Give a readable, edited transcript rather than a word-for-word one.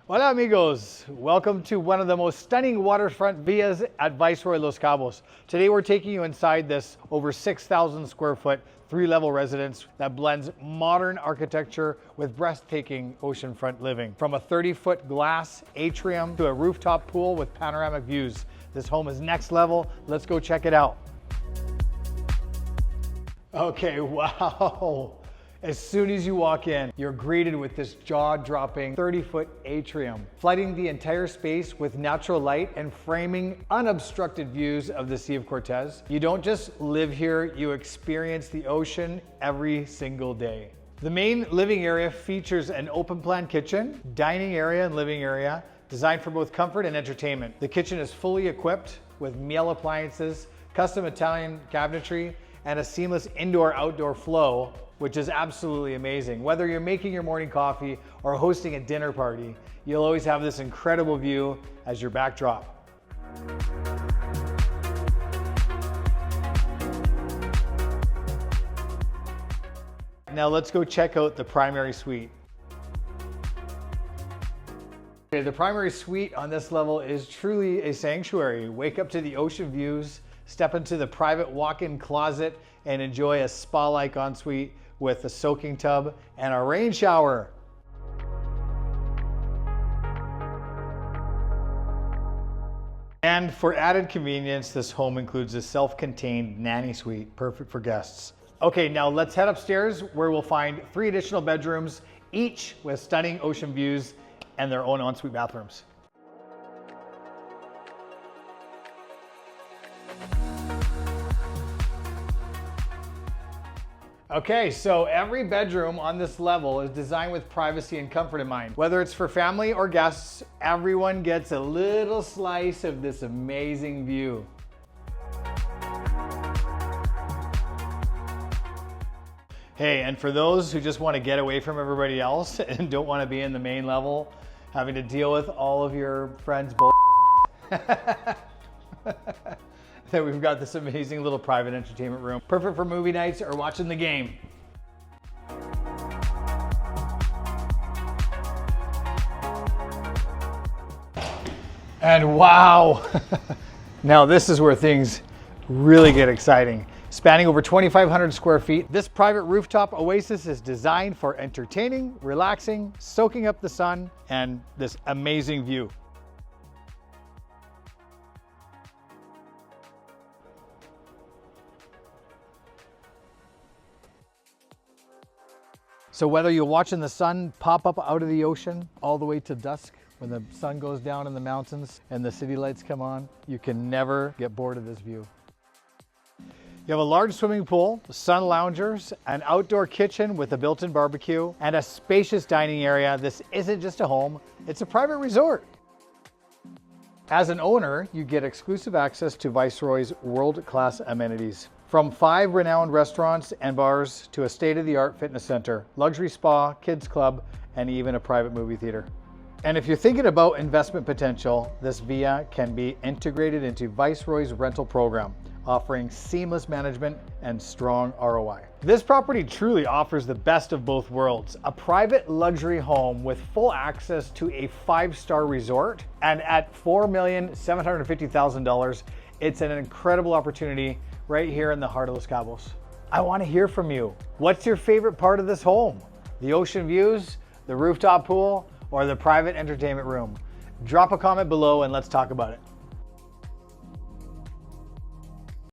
Hola amigos, welcome to one of the most stunning waterfront villas at Viceroy Los Cabos. Today we're taking you inside this over 6,000 square foot, 3-level residence that blends modern architecture with breathtaking oceanfront living. From a 30-foot glass atrium to a rooftop pool with panoramic views. This home is next level. Let's go check it out. Okay, wow. As soon as you walk in, you're greeted with this jaw-dropping 30-foot atrium, flooding the entire space with natural light and framing unobstructed views of the Sea of Cortez. You don't just live here, you experience the ocean every single day. The main living area features an open-plan kitchen, dining area and living area, designed for both comfort and entertainment. The kitchen is fully equipped with Miele appliances, custom Italian cabinetry, and a seamless indoor-outdoor flow, which is absolutely amazing. Whether you're making your morning coffee or hosting a dinner party, you'll always have this incredible view as your backdrop. Now let's go check out the primary suite. Okay, the primary suite on this level is truly a sanctuary. Wake up to the ocean views, step into the private walk-in closet, and enjoy a spa-like ensuite with a soaking tub and a rain shower. And for added convenience, this home includes a self-contained nanny suite, perfect for guests. Okay, now let's head upstairs where we'll find 3 additional bedrooms, each with stunning ocean views and their own ensuite bathrooms. Okay, so every bedroom on this level is designed with privacy and comfort in mind. Whether it's for family or guests, everyone gets a little slice of this amazing view. Hey, and for those who just want to get away from everybody else and don't want to be in the main level, having to deal with all of your friends' that we've got this amazing little private entertainment room. Perfect for movie nights or watching the game. And wow, now this is where things really get exciting. Spanning over 2,500 square feet, this private rooftop oasis is designed for entertaining, relaxing, soaking up the sun, and this amazing view. So whether you're watching the sun pop up out of the ocean all the way to dusk, when the sun goes down in the mountains and the city lights come on, you can never get bored of this view. You have a large swimming pool, sun loungers, an outdoor kitchen with a built-in barbecue, and a spacious dining area. This isn't just a home, it's a private resort. As an owner, you get exclusive access to Viceroy's world-class amenities. From 5 renowned restaurants and bars to a state-of-the-art fitness center, luxury spa, kids club, and even a private movie theater. And if you're thinking about investment potential, this villa can be integrated into Viceroy's rental program, offering seamless management and strong ROI. This property truly offers the best of both worlds, a private luxury home with full access to a 5-star resort, and at $4,750,000, it's an incredible opportunity right here in the heart of Los Cabos. I want to hear from you. What's your favorite part of this home? The ocean views, the rooftop pool, or the private entertainment room? Drop a comment below and let's talk about it.